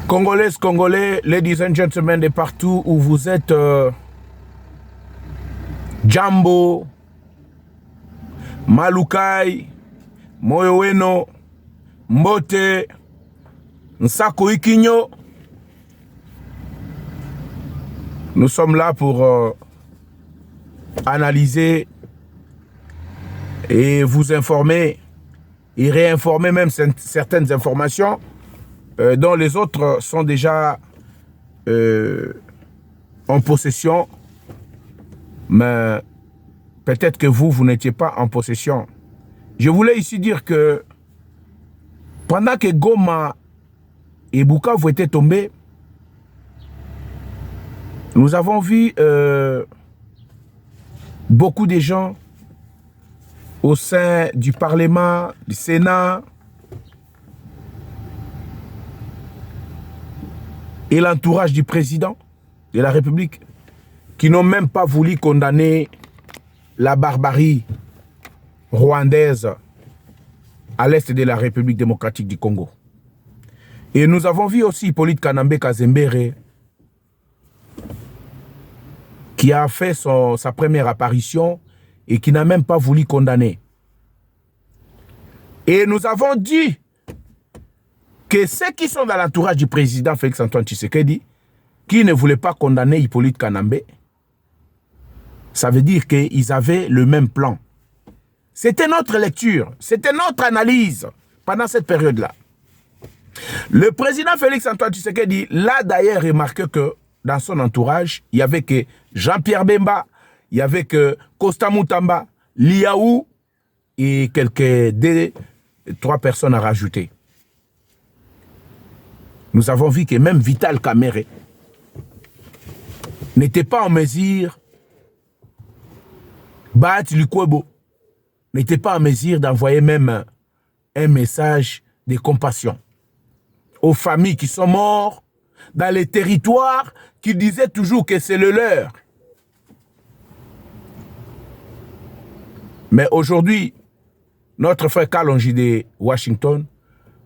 Congolaises, Congolais, ladies and gentlemen de partout où vous êtes, Jambo, Malukai, Moyoweno, Mbote, Nsako Ikinyo. Nous sommes là pour analyser et vous informer et réinformer même certaines informations dont les autres sont déjà en possession, mais peut-être que vous n'étiez pas en possession. Je voulais ici dire que pendant que Goma et Bukavu étaient tombés, nous avons vu beaucoup de gens au sein du Parlement, du Sénat et l'entourage du président de la République qui n'ont même pas voulu condamner la barbarie rwandaise à l'est de la République démocratique du Congo. Et nous avons vu aussi Hippolyte Kanambe Kazembere qui a fait sa première apparition et qui n'a même pas voulu condamner. Et nous avons dit que ceux qui sont dans l'entourage du président Félix-Antoine Tshisekedi, qui ne voulaient pas condamner Hippolyte Kanambe, ça veut dire qu'ils avaient le même plan. C'était notre lecture, c'était notre analyse pendant cette période-là. Le président Félix-Antoine Tshisekedi l'a d'ailleurs remarqué que dans son entourage, il n'y avait que Jean-Pierre Bemba, il n'y avait que Costa Moutamba, Liaou et trois personnes à rajouter. Nous avons vu que même Vital Kamerhe n'était pas en mesure, Bat Lukwebo n'était pas en mesure d'envoyer même un message de compassion aux familles qui sont mortes dans les territoires qui disaient toujours que c'est le leur. Mais aujourd'hui, notre frère Kalonji de Washington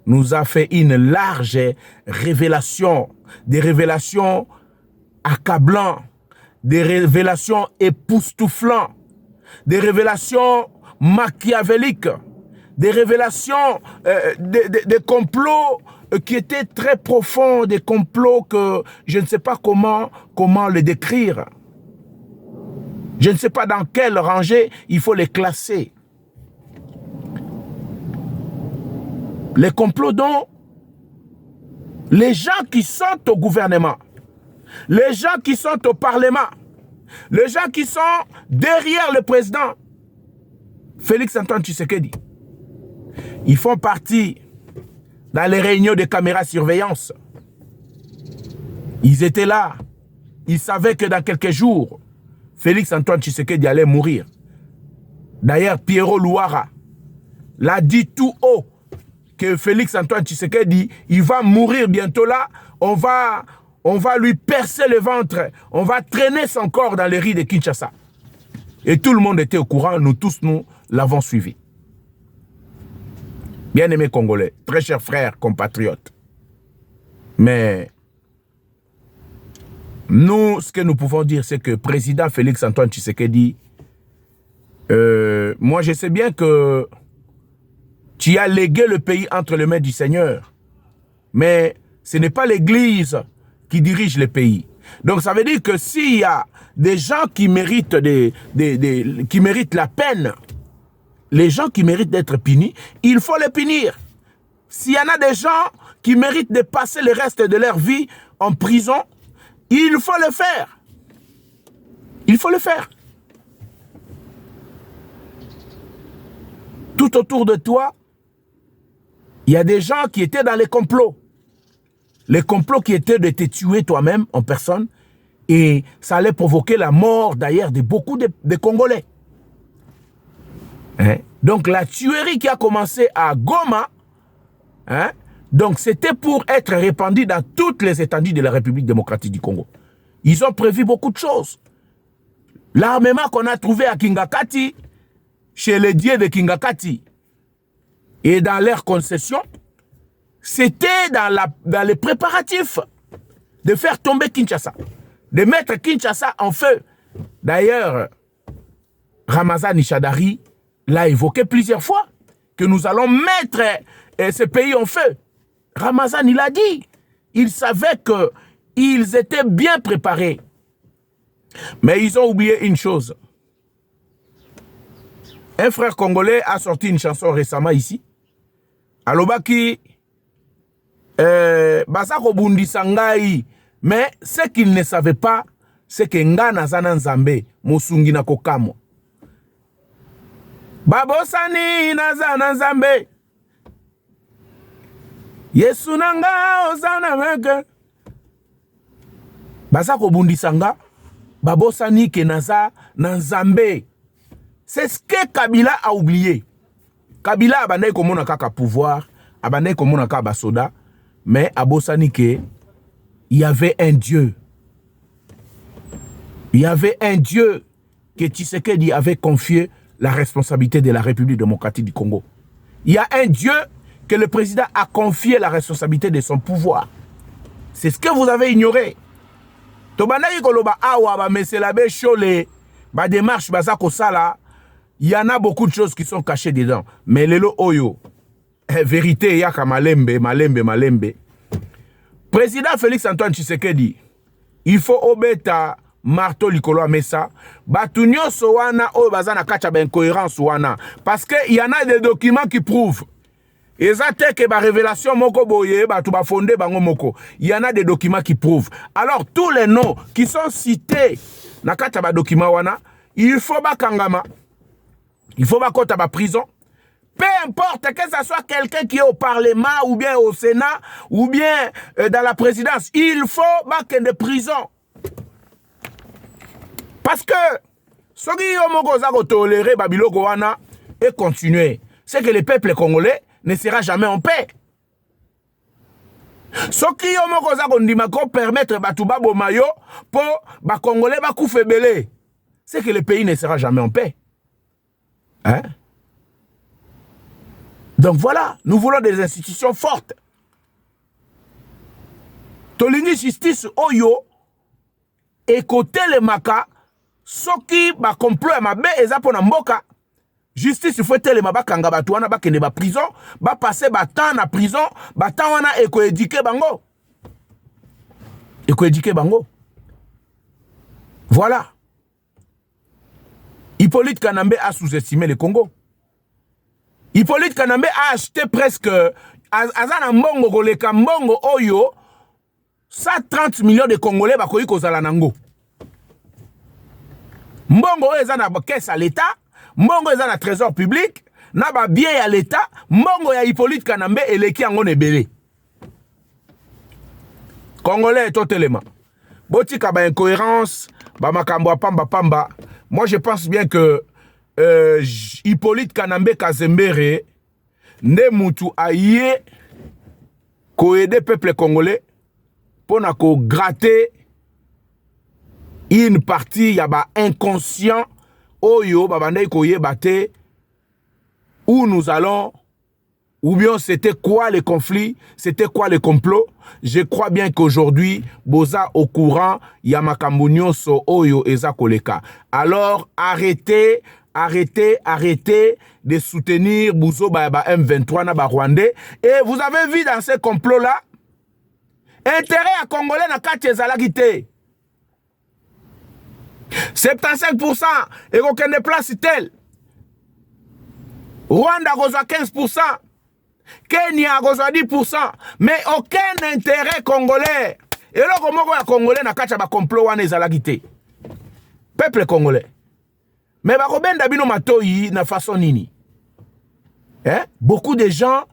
nous a fait une large révélation, des révélations accablantes, des révélations époustouflantes, des révélations machiavéliques, des révélations, des complots qui étaient très profonds, des complots que je ne sais pas comment les décrire. Je ne sais pas dans quelle rangée il faut les classer. Les complots dont les gens qui sont au gouvernement, les gens qui sont au Parlement, les gens qui sont derrière le président Félix-Antoine Tshisekedi, ils font partie dans les réunions de caméras surveillance. Ils étaient là. Ils savaient que dans quelques jours, Félix-Antoine Tshisekedi allait mourir. D'ailleurs, Pierrot Louara l'a dit tout haut que Félix-Antoine Tshisekedi, il va mourir bientôt là. On va lui percer le ventre. On va traîner son corps dans les rues de Kinshasa. Et tout le monde était au courant. Nous tous, nous l'avons suivi. Bien-aimés Congolais, très chers frères, compatriotes. Mais nous, ce que nous pouvons dire, c'est que le président Félix-Antoine Tshisekedi, moi je sais bien que tu as légué le pays entre les mains du Seigneur. Mais ce n'est pas l'Église qui dirige le pays. Donc ça veut dire que s'il y a des gens qui méritent, qui méritent la peine, les gens qui méritent d'être punis, il faut les punir. S'il y en a des gens qui méritent de passer le reste de leur vie en prison, il faut le faire. Il faut le faire. Tout autour de toi, il y a des gens qui étaient dans les complots. Les complots qui étaient de te tuer toi-même en personne. Et ça allait provoquer la mort d'ailleurs de beaucoup de Congolais. Hein? Donc la tuerie qui a commencé à Goma, hein? Donc c'était pour être répandue dans toutes les étendues de la République démocratique du Congo. Ils ont prévu beaucoup de choses. L'armement qu'on a trouvé à Kingakati, chez les dieux de Kingakati, et dans leur concession, c'était dans les préparatifs de faire tomber Kinshasa, de mettre Kinshasa en feu. D'ailleurs, Ramazani Chadari l'a évoqué plusieurs fois, que nous allons mettre ce pays en feu. Ramazani il a dit, il savait qu'ils étaient bien préparés. Mais ils ont oublié une chose. Un frère congolais a sorti une chanson récemment ici. Alobaki, Basako Bundi Sangai. Mais ce qu'il ne savait pas, c'est que Ngana Zana Nzambe, Mosungi na Kokamo. Babosani Nazana Nzambe. Yesu Nanga Ozana Meke. Basako Bundi Sanga. Babosani Kenaza Nzambe. C'est ce que Kabila a oublié. Kabila a bandé comme on a kaka pouvoir, a bandé comme on a kaka soda, mais à Bosani ke, il y avait un Dieu. Il y avait un Dieu que Tshisekedi avait confié la responsabilité de la République démocratique du Congo. Il y a un Dieu que le président a confié la responsabilité de son pouvoir. C'est ce que vous avez ignoré. Tobandaki koloba awa ba meselabe chole ba démarche bazako sala. Il y en a beaucoup de choses qui sont cachées dedans. Mais lelo oyo, vérité yaka malembe. Président Félix Antoine Tshisekedi, il faut obeta marteau likolo mesa. Batunyo sowana o bazana kacha ben cohérence wana. Parce que il y en a des documents qui prouvent. Ezate ke ba révélation moko boye ba tu ba fondé bango moko. Il y en a des documents qui prouvent. Alors tous les noms qui sont cités na kacha ba document wana, il faut ba kangama. Il faut pas qu'on ait prison. Peu importe que ce soit quelqu'un qui est au Parlement, ou bien au Sénat, ou bien dans la présidence, il faut pas qu'il y ait de prison. Parce que, ce qui est toléré Babylone Gowana et continuer, c'est que le peuple congolais ne sera jamais en paix. Ce qui est permettre Batouba Bomayo pour les Congolais Bakoufebele, c'est que le pays ne sera jamais en paix. Hein? Donc voilà, nous voulons des institutions fortes. Tolingi justice oyo écoutez les maka soki ba complot ma be ezapona mboka. Justice il faut tele mabakanga batu wana bakende ba prison, ba passer ba temps na prison, ba temps wana éduquer bango. Éduquer bango. Voilà. Hippolyte Kanambe a sous-estimé le Congo. Hippolyte Kanambe a acheté presque Azana Mbongo Goleka Mbongo Oyo 130 millions de Congolais bakoyi kozala nango. Mbongo ezana caisse à l'État, Mbongo ezana trésor public, na ba bien à l'État, Mbongo ya Hippolyte Kanambe eleki yango nebele. Congolais totalement. Botika ba incohérence, ba makambo pamba. Moi, je pense bien que Hippolyte Kanambe Kazembere ne mutu aye ko aider peuple congolais pour na ko gratter une partie ya ba inconscient oyo babandai ko yebate où nous allons. Ou bien c'était quoi le conflit, c'était quoi le complot. Je crois bien qu'aujourd'hui, Boza au courant, Yamakambounyo so oyo eza koleka. Alors arrêtez de soutenir Bouzo ba M23 na ba Rwandais. Et vous avez vu dans ce complot-là, intérêt à Congolais na kati ezalaki 75% et aucun des places tel. Rwanda a 15%. Kenya a 10%, mais aucun intérêt congolais. Et là, comment les Congolais n'a pas complot à les peuple congolais. Mais bakoben dabino matoyi na façon nini. Hein? Beaucoup de gens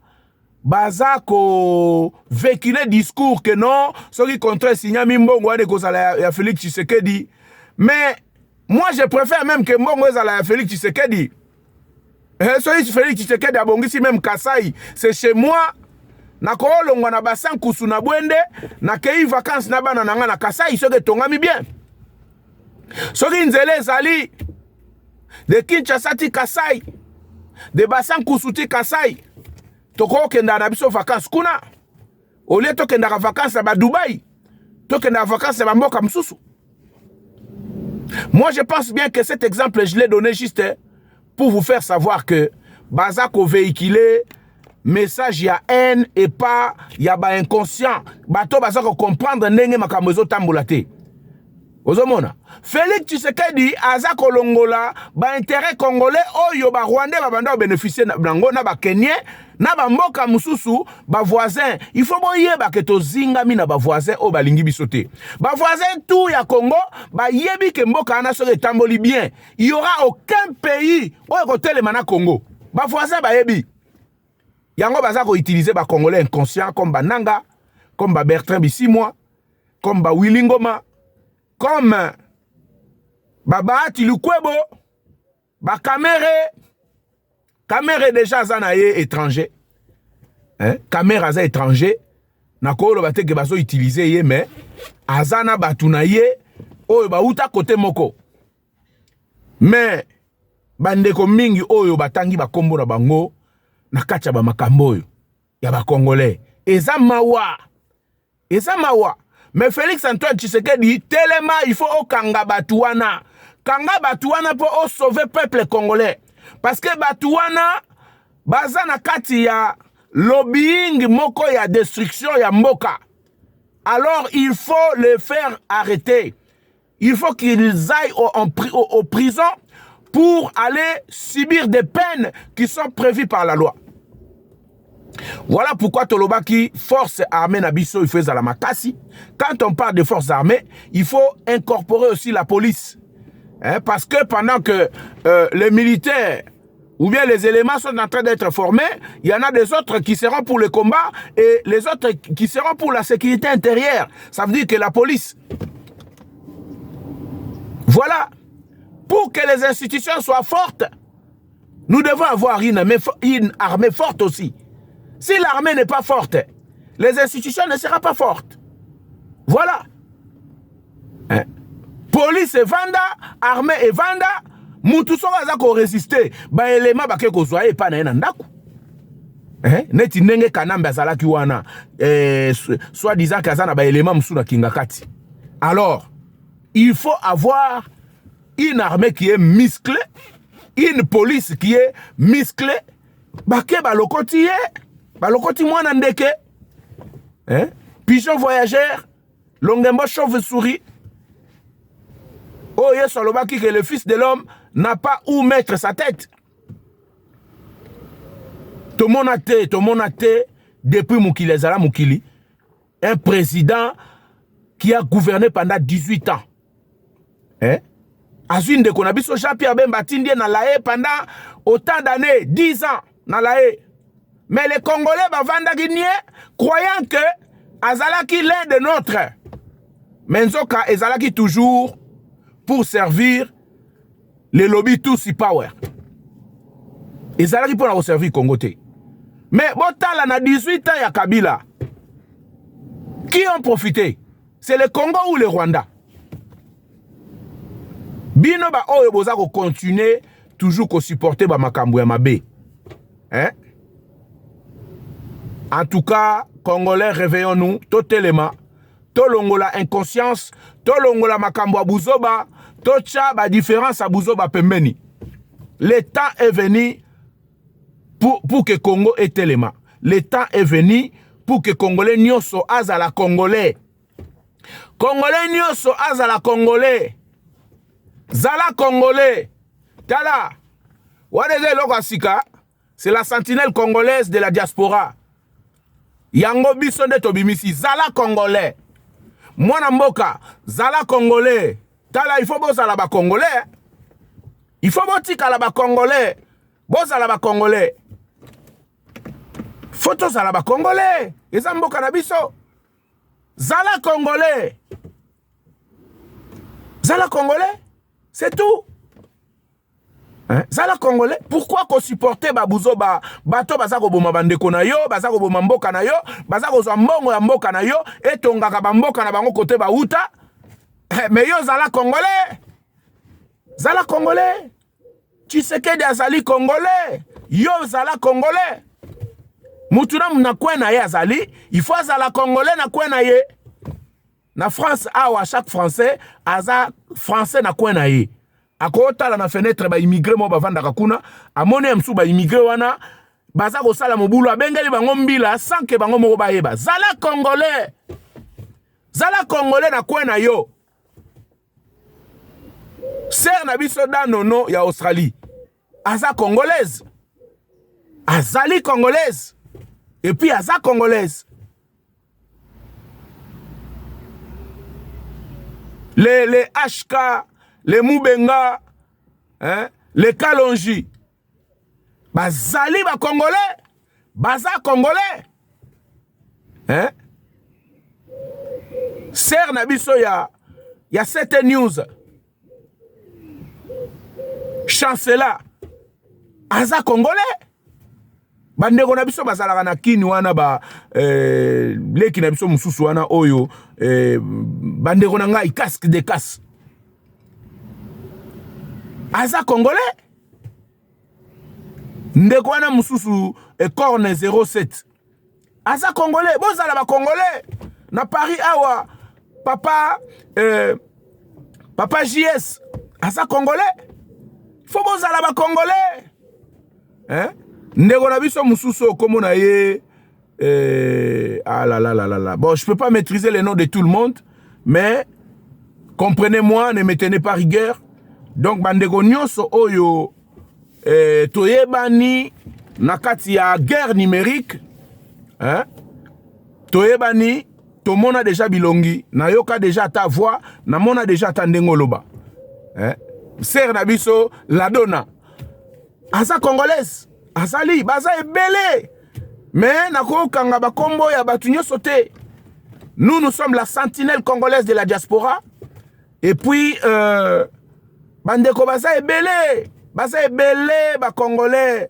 bazako véhiculer discours que non, ceux qui contre Signami Mbongo de kozala ya Félix Tshisekedi. Mais moi je préfère même que Mbongo ezala ya Félix Tshisekedi. Soyez Félix Tshisekedi abongisi même Kasai, c'est chez moi. Na koolongwa na basan kusu na bwende, na kei vacances na bana nanga na Kasai, soki tongami bien. Soki nzele ezali de Kinshasa ti Kasai, de basan kusu ti Kasai, toko kenda na biso vacances kuna. Au lieu de vacances à Dubaï, tokenda vacances à mboka msusu. Moi, je pense bien que cet exemple, je l'ai donné juste pour vous faire savoir que Bazako véhiculé message ya haine et pas ya ba inconscient. Bato Bazako comprendre nenge makamezo tambulate. Ozomona. Félix Tshisekedi azako longola ba intérêt congolais oyo ba Rwandais ba banda bénéficier na bango na ba Kenyan na ba mboka mususu ba voisin. Il faut boyeba ke to zingami na ba voisin o ba lingi bisote. Ba voisin tout ya Congo ba yebi ke mboka ana so etamboli bien. Il y aura aucun pays oyo ko telema na Congo. Ba voisin ba yebi. Yango bazako utiliser ba congolais inconscients comme ba Nanga, comme ba Bertrand Bisimwa, comme ba Willy Ngoma, comme Baba Tilukwebo, ba Kamere déjà zanaye étranger. Hein? Kamere aza étranger. Nakolo bate ke baso utiliser ye mais azana batunaye oyo ba uta côté moko. Mais bandeko mingi oyo batangi ba kombo na bango na kacha ba makambo oyo ya ba congolais. Eza mawa. Mais Félix Antoine Tshisekedi telema il faut okanga batuana. Kanga batuana pour sauver peuple congolais. Parce que batuana bazana kati ya lobbying moko ya destruction ya mboka. Alors il faut les faire arrêter. Il faut qu'ils aillent aux prisons pour aller subir des peines qui sont prévues par la loi. Voilà pourquoi Tolobaki, force armée Nabiso, il fait la makasi. Quand on parle de forces armées, il faut incorporer aussi la police. Hein, parce que pendant que les militaires ou bien les éléments sont en train d'être formés, il y en a des autres qui seront pour le combat et les autres qui seront pour la sécurité intérieure. Ça veut dire que la police. Voilà. Pour que les institutions soient fortes, nous devons avoir une armée forte aussi. Si l'armée n'est pas forte, les institutions ne seront pas fortes. Voilà. Hein? Police et vanda, armée et vanda, mutuso wazako résister, ba élément ba keko zoye pa na ndaku. Hein? Neti nenge kanambe azalaki wana, soit disant kazana ba élément musuna kingakati. Alors, il faut avoir une armée qui est musclée, une police qui est musclée, bake balokoti mwana ndeke, hein? Pigeon voyageur, longembo chauve-souris. Oh yes, que le fils de l'homme n'a pas où mettre sa tête. Tout le monde a été, depuis Moukili, un président qui a gouverné pendant 18 ans. Hein? Azune de Konabiso Jean-Pierre Bemba Tindie na lae pendant autant d'années, 10 ans na lae. Mais les Congolais bavanda guinéen croyant que Azalaki l'un de nôtres. Mais Nzoka Azalaki toujours pour servir les lobbies Tutsi Power. Azalaki pour servir Congoté. Mais Botala na 18 ans ya Kabila. Qui ont profité? C'est le Congo ou le Rwanda? Bino ba oyo boza ko continuer toujours ko supporter ba makambo ya mabe. Hein? En tout cas, Congolais, réveillons-nous, totalement. Tolongola inconscience, tolongola makambo a buzoba, tocha ba différence a buzoba pembeni. Le temps est venu pour que Congo ait élément. Le temps est venu pour que Congolais nyoso azala Congolais. Congolais nyoso azala Congolais. Zala Congolais. Tala. Wadeze Lokasika, c'est la sentinelle congolaise de la diaspora. Yango biso de tobimisi. Zala Congolais. Mwana mboka. Zala Congolais. Tala, il faut bozala ba Congolais. Il faut botika la ba Congolais. Bozala ba Congolais. Photo zala ba Congolais. Eza mboka na biso. Zala Congolais. Zala Congolais. C'est tout. Hein? Zala Congolais. Pourquoi qu'on supporte babuzo bato bazako boma bandeko na yo, bazako boma mboka na yo, bazako zo mbongo ya mboka na yo, etongaka ba mboka na bango kote ba uta. Mais yo zala Congolais. Zala Congolais. Tshisekedi azali Congolais. Yo zala Congolais. Mutuna na kwena ye azali, il faut azala congolais na kwena ye. Na France awa chaque français aza français na kwena ye. Akotala na fenêtre ba immigré mo bavanda kakuna, amone msu ba immigré wana baza ko sala mobulu abengeli bango mbila sans que bango moko bayeba. Zala congolais. Zala congolais na kwena yo. Sœur na biso danono ya Australie. Aza congolaise. Azali congolaise. Et puis aza congolaise. Les HK, les Moubenga, hein, les Kalonji. Bazali ba congolais. Baza congolais. Hein? Sœur na biso ya cette news. Chancela. Aza congolais. Bandeko na biso bazalaka na kini wana ba leki na biso mususu wana oyo bandeko na ngai casque de casse. Aza congolais. Ndeko wana mususu corne 07. Aza congolais, bozala ba congolais. Na Paris awa papa JS aza congolais. Faut bozala ba congolais. Hein? Ndeko na biso mususu komona ye ah là là là là là. Bon, je peux pas maîtriser les noms de tout le monde, mais comprenez-moi, ne me tenez pas rigueur. Donc bandeko nyonso oyo toyebani nakati ya guerre numérique, hein? Toyebani tomona déjà bilongi, nayoka déjà ta voix, namona déjà ta ndengoloba. Hein? Sœur na biso la donna. Aza congolaise. Azali, baza ebele. Mais nako kanga ba kombo ya batu nyonso te. Nous sommes la sentinelle congolaise de la diaspora. Et puis bandeko baza ebele. Baza ebele ba congolais.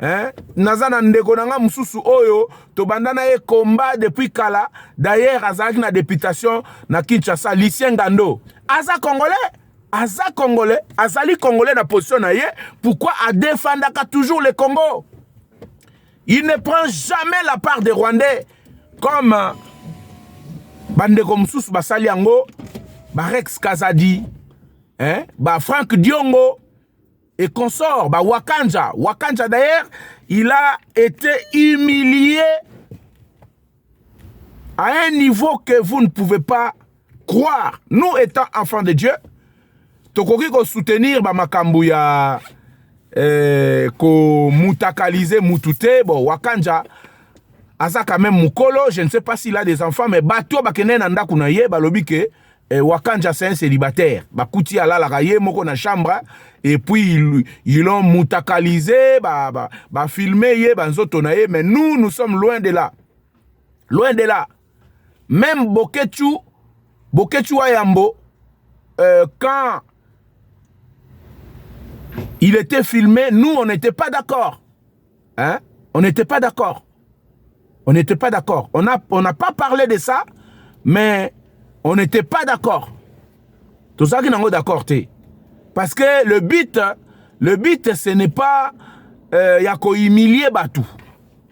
Hein? Nazana ndeko nanga mususu oyo to bandana e combat depuis kala. D'ailleurs azaki na députation na Kinshasa Lucien Ngando. Aza congolais. Aza congolais, azali congolais na position na ye, pourquoi a défendaka toujours le Congo? Il ne prend jamais la part des Rwandais comme bandeko mususu basali yango, ba Rex Kazadi, hein, ba Frank Diongo et consort, ba Wakanja. Wakanja d'ailleurs, il a été humilié à un niveau que vous ne pouvez pas croire. Nous étant enfants de Dieu, tokoki ko soutenir ba makambu ya ko mutakaliser mutute. Bon, Wakanja aza quand même mukolo, je ne sais pas s'il a des enfants, mais bato bakene na ndaku na ye balobi ke Wakanja c'est un célibataire. Bakuti ala la kaye moko na chambre et puis ils l'ont mutakalisé, ba filmé ye banzoto na ye, mais nous sommes loin de là. Loin de là. Même Bokechu Ayambo quand il était filmé, nous, on n'était pas d'accord. Hein? On n'était pas d'accord. On n'était pas d'accord. On n'a pas parlé de ça, mais on n'était pas d'accord. Tout ça qui n'est d'accord. Parce que le but, ce n'est pas yako humilier Batou.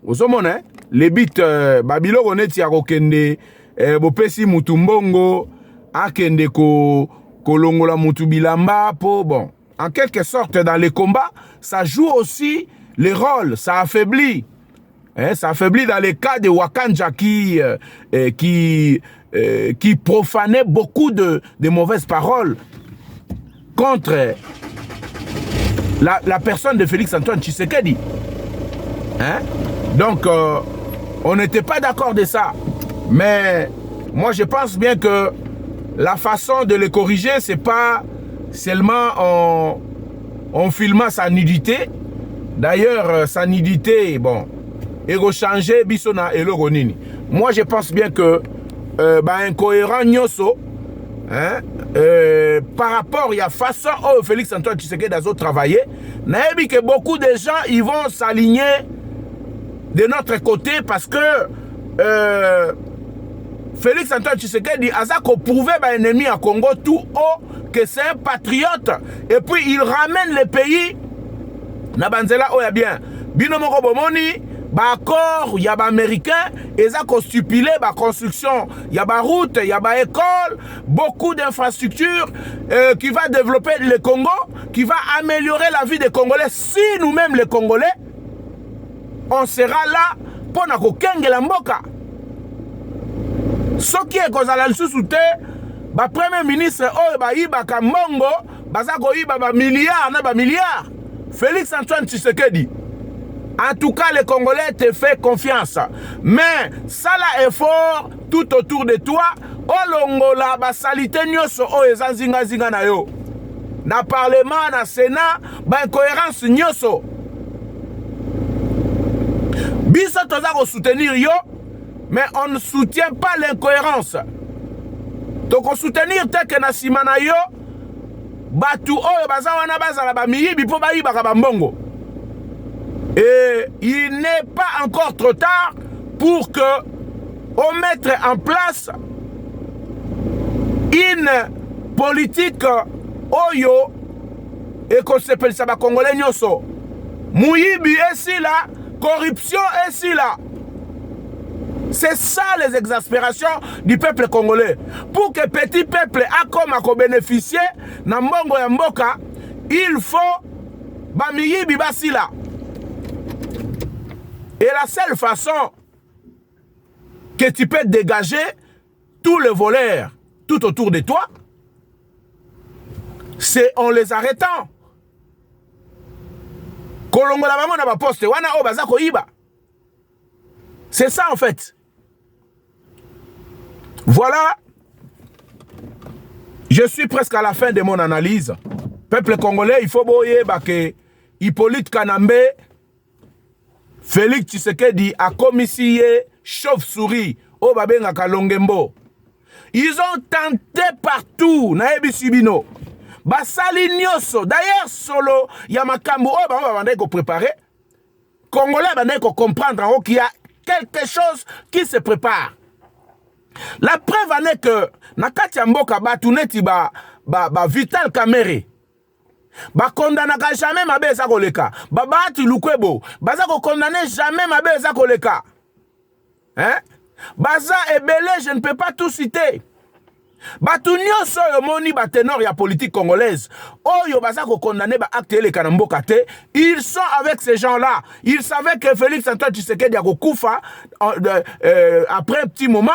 Vous savez, hein? Le but, Babilo, on est yako kende, bopesi mutumbongo, akende ko kolongola mutubilamba, po bon. En quelque sorte, dans les combats, ça joue aussi les rôles, ça affaiblit. Hein, ça affaiblit dans les cas de Wakanja qui profanait beaucoup de mauvaises paroles contre la personne de Félix Antoine Tshisekedi. Hein? Donc, on n'était pas d'accord de ça. Mais moi, je pense bien que la façon de les corriger, c'est pas seulement en filmant sa nudité. D'ailleurs, sa nudité, bon, et rechanger Bissona et Loronini. Moi, je pense bien que incohérent Nyoso, hein, par rapport à la façon dont Félix Antoine Tshisekedi a travaillé, n'aimé que beaucoup de gens ils vont s'aligner de notre côté parce que Félix Antoine Tshisekedi a prouvé à l'ennemi à Congo tout haut que c'est un patriote et puis il ramène le pays na banzela oya bien bino moko bomoni accord, il y a américain, et ça stipulé la construction, il y a route, il y a école, beaucoup d'infrastructures qui va développer le Congo, qui va améliorer la vie des Congolais. Si nous-mêmes les Congolais, on sera là pour nous kenge la mboka. Ce qui est qu'on a le sous-souté, le premier ministre, il va Kamongo, il va milliards, Félix Antoine Tshisekedi. En tout cas, les Congolais te font confiance. Mais, ça là effort tout autour de toi, Olongola, basalité nyoso, zinga zinga na yo. Na parlement, na sénat, incohérence nyoso. Biso toza ko soutenir yo, mais on ne soutient pas l'incohérence. Donc on soutenir tel que na simana yo, batu oyo bazawana bazala ba miyibi po bayiba ka bambongo. Et il n'est pas encore trop tard pour que on mette en place une politique oyo et qu'on s'appelle ça ba congolais nyoso. Muyibi est là, corruption est là. C'est ça les exaspérations du peuple congolais. Pour que petit peuple a comme à bénéficier na mbongo ya mboka, il faut ba miyibi basi là. Et la seule façon que tu peux dégager tous les voleurs tout autour de toi, c'est en les arrêtant. C'est ça en fait. Voilà. Je suis presque à la fin de mon analyse. Peuple congolais, il faut boyer que Hippolyte Kanambe, Félix Tshisekedi a commissionné chauve-souris au Babenga Kalongembo. Ils ont tenté partout, naebi sibino. Basali nyoso. D'ailleurs, solo, Yamakambo, oh, bah, on va préparer. Congolais, on va comprendre qu'il y a quelque chose qui se prépare. La preuve est que, nakati mboka batuneti ba Vital Kamerhe. Ba kondanaka jamais mabe eza koleka. Ba batu lukwebo. Baza ko condamner jamais mabe eza koleka. Hein? Baza ebele, je ne peux pas tout citer. Batu nyonso yo moni ba ténor ya politique congolaise. Oyo baza ko condamner ba acte eleka na mboka te. Ils sont avec ces gens-là. Ils savaient que Félix Antoine Tshisekedi a kufa après un petit moment.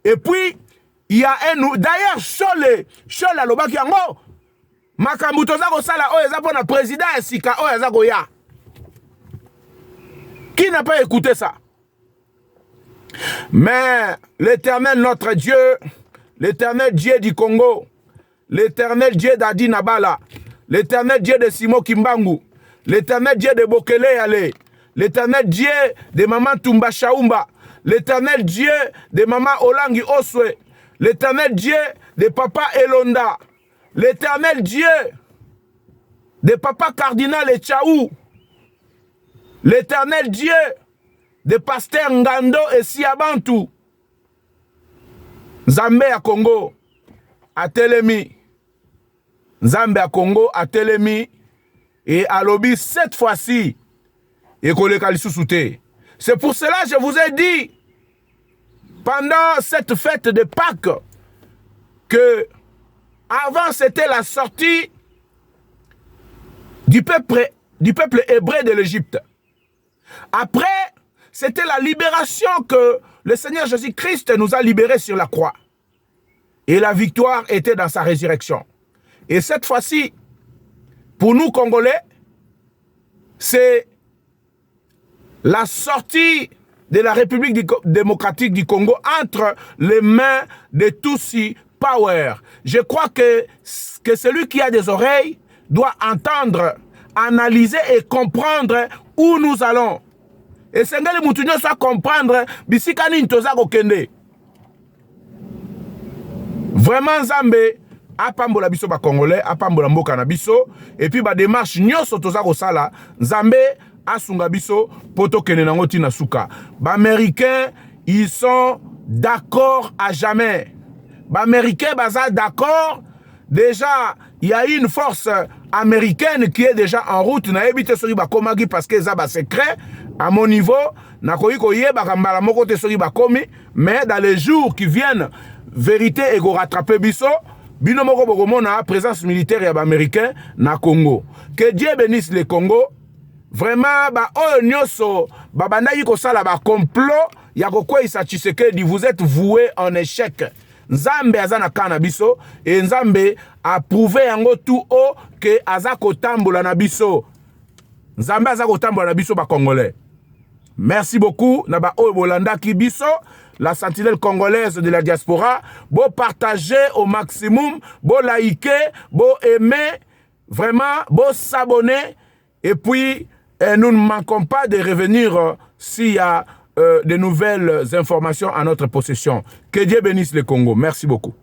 Et puis il y a un d'ailleurs Chole alobaki yango. Makambu toza ko sala oyo eza pona président esika oyo eza ko ya. Qui n'a pas écouté ça? Mais l'Éternel notre Dieu, l'Éternel Dieu du Congo, l'Éternel Dieu d'Adi Nabala, l'Éternel Dieu de Simo Kimbangu, l'Éternel Dieu de Bokele Yale, l'Éternel Dieu de Maman Tumba Shaumba, l'Éternel Dieu de Maman Olangi Oswe, l'Éternel Dieu de Papa Elonda, l'Éternel Dieu de Papa Cardinal Echaou, l'Éternel Dieu de Pasteur Ngando et Siabantu, Nzambe à Congo, à Telemi, Nzambe à Congo, à Telemi, et à Lobi cette fois-ci, et Koleka Lissousouté. C'est pour cela que je vous ai dit, pendant cette fête de Pâques, que avant c'était la sortie du peuple hébreu de l'Égypte. Après, c'était la libération que le Seigneur Jésus-Christ nous a libérés sur la croix. Et la victoire était dans sa résurrection. Et cette fois-ci, pour nous Congolais, c'est la sortie de la République démocratique du Congo entre les mains de Tutsi Power. Je crois que celui qui a des oreilles doit entendre, analyser et comprendre où nous allons. Et Sengeli Moutounyo soit comprendre bisikani ntoza kokende. Vraiment Nzambe apambola biso ba Congolais, apambola mboka na biso et puis ba démarche nyonso toza kosala Nzambe asunga biso poto kene nango tina suka. Ba Américains, ils sont d'accord à jamais. Ba Américains baza d'accord. Déjà, il y a une force américaine qui est déjà en route na ebite sori ba komagi parce que ça ba secret. À mon niveau, nakoyi koyeba kambala moko te soki bakomi, mais dans les jours qui viennent, vérité et go rattraper biso, bino moko bokomona présence militaire ya américain na Congo. Que Dieu bénisse le Congo. Vraiment ba oyo nyoso babandaki kosala ba complot ya kokweyisa Tshisekedi, vous êtes voués en échec. Nzambe aza na kana biso et Nzambe a prouvé yango tout haut que aza kotambola na biso. Nzambe aza kotambola na biso ba Congolais. Merci beaucoup. Naba Bolanda Kibiso, la sentinelle congolaise de la diaspora. Beau partager au maximum, beau liker, beau aimer, vraiment, beau s'abonner. Et puis, nous ne manquons pas de revenir s'il y a de nouvelles informations à notre possession. Que Dieu bénisse le Congo. Merci beaucoup.